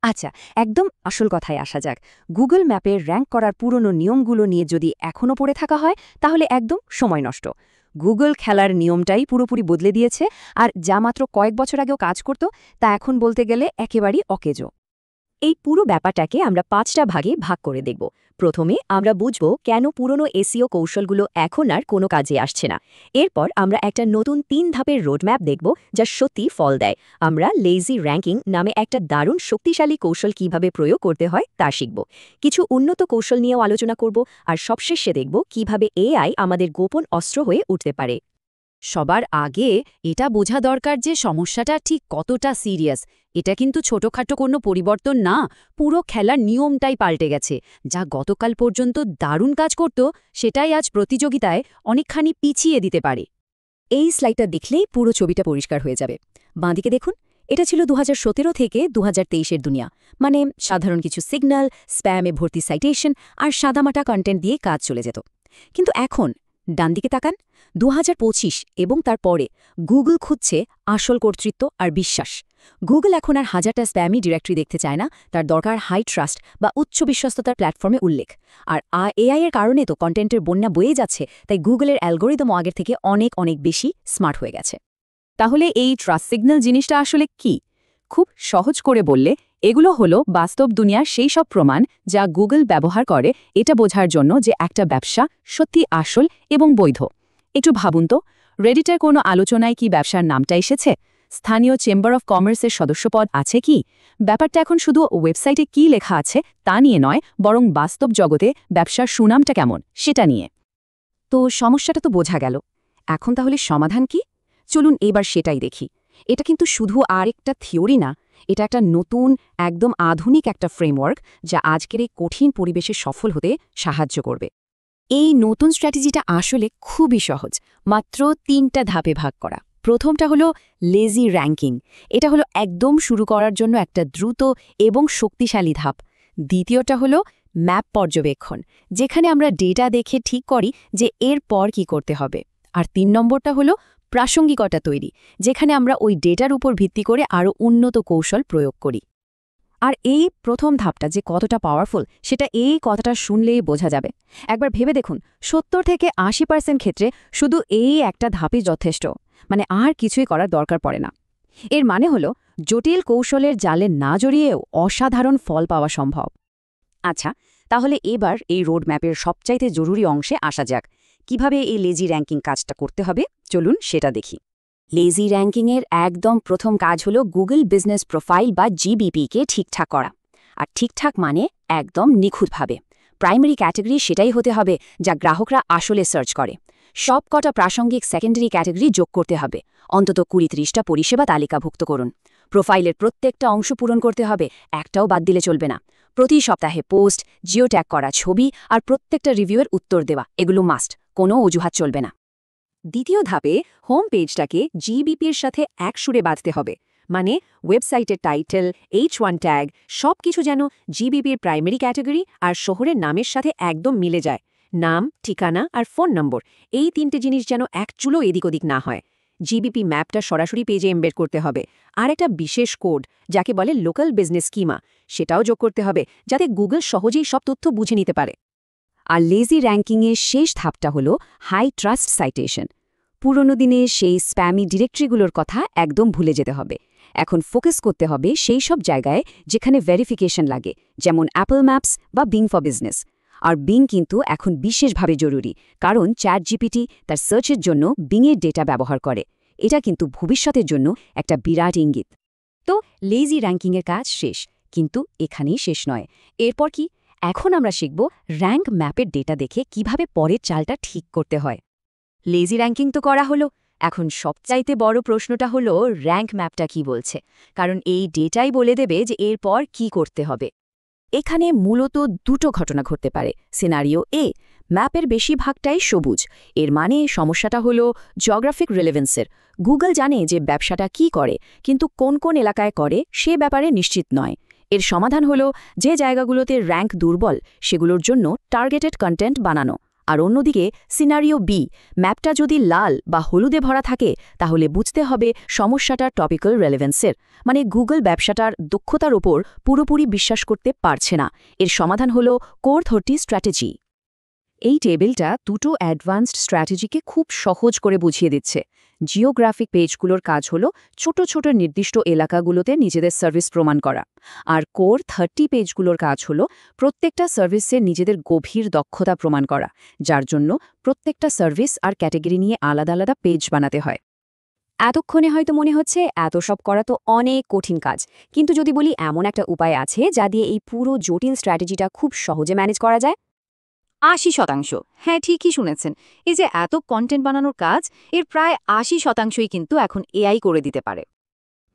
আচ্ছা, একদম আসল কথায় আসা যাক। গুগল ম্যাপের র্যাঙ্ক করার পুরনো নিয়মগুলো নিয়ে যদি এখনও পড়ে থাকা হয় তাহলে একদম সময় নষ্ট। গুগল খেলার নিয়মটাই পুরোপুরি বদলে দিয়েছে, আর যা মাত্র কয়েক বছর আগেও কাজ করত তা এখন বলতে গেলে একেবারেই অকেজো। এই পুরো ব্যাপারটাকে আমরা ৫টা ভাগে ভাগ করে দেখব। প্রথমে আমরা বুঝব কেন পুরনো এসইও কৌশলগুলো এখন আর কোনো কাজে আসছে না। এরপর আমরা একটা নতুন ৩ ধাপের রোডম্যাপ দেখব, যা সত্যি ফল দেয়। আমরা লেজি র্যাঙ্কিং নামে একটা দারুণ শক্তিশালী কৌশল কিভাবে প্রয়োগ করতে হয় তা শিখব। কিছু উন্নত কৌশল নিয়েও আলোচনা করব, আর সবশেষে দেখব কিভাবে এআই আমাদের গোপন অস্ত্র হয়ে উঠতে পারে। সবার আগে এটা বোঝা দরকার যে সমস্যাটা ঠিক কতটা সিরিয়াস। এটা কিন্তু ছোটখাটো কোনো পরিবর্তন না, পুরো খেলার নিয়মটাই পাল্টে গেছে। যা গতকাল পর্যন্ত দারুণ কাজ করত সেটাই আজ প্রতিযোগিতায় অনেকখানি পিছিয়ে দিতে পারে। এই স্লাইডটা দেখলেই পুরো ছবিটা পরিষ্কার হয়ে যাবে। বাঁদিকে দেখুন, এটা ছিল ২০১৭ থেকে ২০২৩-এর দুনিয়া। মানে সাধারণ কিছু সিগন্যাল, স্প্যামে ভর্তি সাইটেশন আর সাদামাটা কন্টেন্ট দিয়ে কাজ চলে যেত। কিন্তু এখন ডানদিকে তাকান, ২০২৫ এবং তার পরে গুগল খুঁজছে আসল কর্তৃত্ব আর বিশ্বাস। গুগল এখন আর হাজারটা স্প্যামি ডিরেক্টরি দেখতে চায় না, তার দরকার হাই ট্রাস্ট বা উচ্চ বিশ্বস্ততার প্ল্যাটফর্মে উল্লেখ। আর এআই এর কারণে তো কন্টেন্টের বন্যা বয়ে যাচ্ছে, তাই গুগলের অ্যালগোরিদম আগের থেকে অনেক অনেক বেশি স্মার্ট হয়ে গেছে। তাহলে এই ট্রাস্ট সিগন্যাল জিনিসটা আসলে কি? খুব সহজ করে বললে এগুলো হলো বাস্তব দুনিয়ার সেই সব প্রমাণ যা গুগল ব্যবহার করে এটা বোঝার জন্য যে একটা ব্যবসা সত্যি আসল এবং বৈধ। একটু ভাবুন তো, রেডিটের কোনো আলোচনায় কি ব্যবসার নামটা এসেছে? স্থানীয় চেম্বার অফ কমার্সের সদস্যপদ আছে কি? ব্যাপারটা এখন শুধু ওয়েবসাইটে কি লেখা আছে তা নিয়ে নয়, বরং বাস্তব জগতে ব্যবসার সুনামটা কেমন সেটা নিয়ে। তো সমস্যাটা তো বোঝা গেল। এখন তাহলে সমাধান কি? চলুন এবার সেটাই দেখি। এটা কিন্তু শুধু আর একটা থিওরি না, এটা একটা নতুন, একদম আধুনিক একটা ফ্রেমওয়ার্ক যা আজকের এই কঠিন পরিবেশে সফল হতে সাহায্য করবে। এই নতুন স্ট্র্যাটেজিটা আসলে খুবই সহজ, মাত্র ৩টা ধাপে ভাগ করা। প্রথমটা হলো লেজি র্যাঙ্কিং। এটা হলো একদম শুরু করার জন্য একটা দ্রুত এবং শক্তিশালী ধাপ। দ্বিতীয়টা হলো ম্যাপ পর্যবেক্ষণ, যেখানে আমরা ডেটা দেখে ঠিক করি যে এর পর কি করতে হবে। আর ৩ নম্বরটা হলো প্রাসঙ্গিকতা তৈরি, যেখানে আমরা ওই ডেটার উপর ভিত্তি করে আরও উন্নত কৌশল প্রয়োগ করি। আর এই প্রথম ধাপটা যে কতটা পাওয়ারফুল সেটা এই কথাটা শুনলেই বোঝা যাবে। একবার ভেবে দেখুন, ৭০ থেকে ৮০% ক্ষেত্রে শুধু এই একটা ধাপই যথেষ্ট, মানে আর কিছুই করার দরকার পড়ে না। এর মানে হলো জটিল কৌশলের জালে না জড়িয়েও অসাধারণ ফল পাওয়া সম্ভব। আচ্ছা, তাহলে এবার এই রোডম্যাপের সবচাইতে জরুরি অংশে আসা যাক। কিভাবে এই লেজি র্যাঙ্কিং কাজটা করতে হবে চলুন সেটা দেখি। লেজি র্যাঙ্কিংয়ের একদম প্রথম কাজ হলো গুগল বিজনেস প্রোফাইল বা জিবিপিকে ঠিকঠাক করা। আর ঠিকঠাক মানে একদম নিখুঁতভাবে। প্রাইমারি ক্যাটাগরি সেটাই হতে হবে যা গ্রাহকরা আসলে সার্চ করে। সব কটা প্রাসঙ্গিক সেকেন্ডারি ক্যাটাগরি যোগ করতে হবে। অন্তত ২০-৩০টা পরিষেবা তালিকাভুক্ত করুন। প্রোফাইলের প্রত্যেকটা অংশ পূরণ করতে হবে, একটাও বাদ দিলে চলবে না। প্রতি সপ্তাহে পোস্ট, জিও ট্যাগ করা ছবি আর প্রত্যেকটা রিভিউয়ের উত্তর দেওয়া, এগুলো মাস্ট, কোনো অজুহাত চলবে না। দ্বিতীয় ধাপে হোম পেজটাকে জিবিপির সাথে একসুরে বাঁধতে হবে। মানে ওয়েবসাইটের টাইটেল, H1 ট্যাগ সবকিছু যেন জিবিপির প্রাইমারি ক্যাটাগরি আর শহরের নামের সাথে একদম মিলে যায়। নাম, ঠিকানা আর ফোন নম্বর, এই ৩টে জিনিস যেন এক চুলো এদিক ওদিক না হয়। জিবিপি ম্যাপটা সরাসরি পেজে এমবেড করতে হবে। আর একটা বিশেষ কোড, যাকে বলে লোকাল বিজনেস স্কিমা, সেটাও যোগ করতে হবে যাতে গুগল সহজেই সব তথ্য বুঝে নিতে পারে। আর লেজি র্যাঙ্কিংয়ের শেষ ধাপটা হল হাই ট্রাস্ট সাইটেশন। পুরনো দিনে সেই স্প্যামি ডিরেক্টরিগুলোর কথা একদম ভুলে যেতে হবে। এখন ফোকাস করতে হবে সেই সব জায়গায় যেখানে ভেরিফিকেশন লাগে, যেমন অ্যাপল ম্যাপস বা being for business. Are being কিন্তু এখন বিশেষভাবে জরুরি, কারণ চ্যাটজিপিটি তার সার্চের জন্য বিংয়ের ডেটা ব্যবহার করে। এটা কিন্তু ভবিষ্যতের জন্য একটা বিরাট ইঙ্গিত। তো লেজি র্যাঙ্কিংয়ের কাজ শেষ, কিন্তু এখানেই শেষ নয়। এরপর কি? এখন আমরা শিখব র্যাঙ্ক ম্যাপের ডেটা দেখে কিভাবে পরের চালটা ঠিক করতে হয়। লেজি র্যাঙ্কিং তো করা হলো, এখন সবচাইতে বড় প্রশ্নটা হলো র্যাঙ্ক ম্যাপটা কি বলছে, কারণ এই ডেটাই বলে দেবে যে এরপর কি করতে হবে। এখানে মূলত দুটো ঘটনা ঘটতে পারে। সিনারিও এ, ম্যাপের বেশিরভাগটাই সবুজ। এর মানে সমস্যাটা হলো জিওগ্রাফিক রিলেভেন্সের। গুগল জানে যে ব্যবসাটা কি করে, কিন্তু কোন কোন এলাকায় করে সে ব্যাপারে নিশ্চিত নয়। এর সমাধান হলো যে জায়গাগুলোতে র্যাঙ্ক দুর্বল সেগুলোর জন্য টার্গেটেড কন্টেন্ট বানানো। আর অন্যদিকে সিনারিও বি, ম্যাপটা যদি লাল বা হলুদে ভরা থাকে তাহলে বুঝতে হবে সমস্যাটার টপিক্যাল রেলেভেন্সের, মানে গুগল ব্যবসাটার দক্ষতার ওপর পুরোপুরি বিশ্বাস করতে পারছে না। এর সমাধান হল কোর 30 স্ট্র্যাটেজি। এই টেবিলটা দুটো অ্যাডভান্সড স্ট্র্যাটেজিকে খুব সহজ করে বুঝিয়ে দিচ্ছে। জিওগ্রাফিক পেজগুলোর কাজ হলো ছোট ছোট নির্দিষ্ট এলাকাগুলোতে নিজেদের সার্ভিস প্রমাণ করা, আর কোর 30 পেজগুলোর কাজ হলো প্রত্যেকটা সার্ভিসের নিজেদের গভীর দক্ষতা প্রমাণ করা, যার জন্য প্রত্যেকটা সার্ভিস আর ক্যাটেগরি নিয়ে আলাদা আলাদা পেজ বানাতে হয়। এতক্ষণে হয়তো মনে হচ্ছে এত সব করা তো অনেক কঠিন কাজ, কিন্তু যদি বলি এমন একটা উপায় আছে যা দিয়ে এই পুরো জটিল স্ট্র্যাটেজিটা খুব সহজে ম্যানেজ করা যায়। 80%। হ্যাঁ, ঠিকই শুনেছেন। এই যে এত কন্টেন্ট বানানোর কাজ, এর প্রায় 80%ই কিন্তু এখন এআই করে দিতে পারে।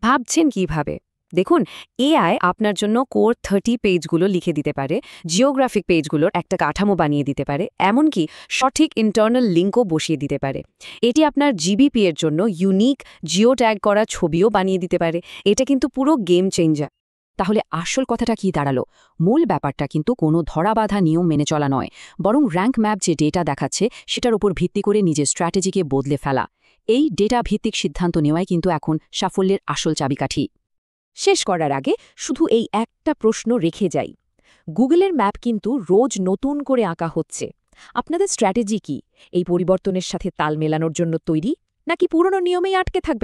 ভাবছেন কিভাবে? দেখুন, এআই আপনার জন্য কোর 30 পেজগুলো লিখে দিতে পারে, জিওগ্রাফিক পেজগুলোর একটা কাঠামো বানিয়ে দিতে পারে, এমনকি সঠিক ইন্টারনাল লিঙ্কও বসিয়ে দিতে পারে। এটি আপনার জিবিপি এর জন্য ইউনিক জিও ট্যাগ করা ছবিও বানিয়ে দিতে পারে। এটা কিন্তু পুরো গেম চেঞ্জার। তাহলে আসল কথাটা কি দাঁড়ালো? মূল ব্যাপারটা কিন্তু কোনো ধরাবাঁধা নিয়ম মেনে চলা নয়, বরং র্যাঙ্ক ম্যাপ যে ডেটা দেখাচ্ছে সেটার উপর ভিত্তি করে নিজের স্ট্র্যাটেজিকে বদলে ফেলা। এই ডেটা ভিত্তিক সিদ্ধান্ত নেওয়াই কিন্তু এখন সাফল্যের আসল চাবিকাঠি। শেষ করার আগে শুধু এই একটা প্রশ্ন রেখে যাই। গুগলের ম্যাপ কিন্তু রোজ নতুন করে আঁকা হচ্ছে। আপনাদের স্ট্র্যাটেজি কি? এই পরিবর্তনের সাথে তাল মেলানোর জন্য তৈরি, নাকি পুরনো নিয়মেই আটকে থাকবে?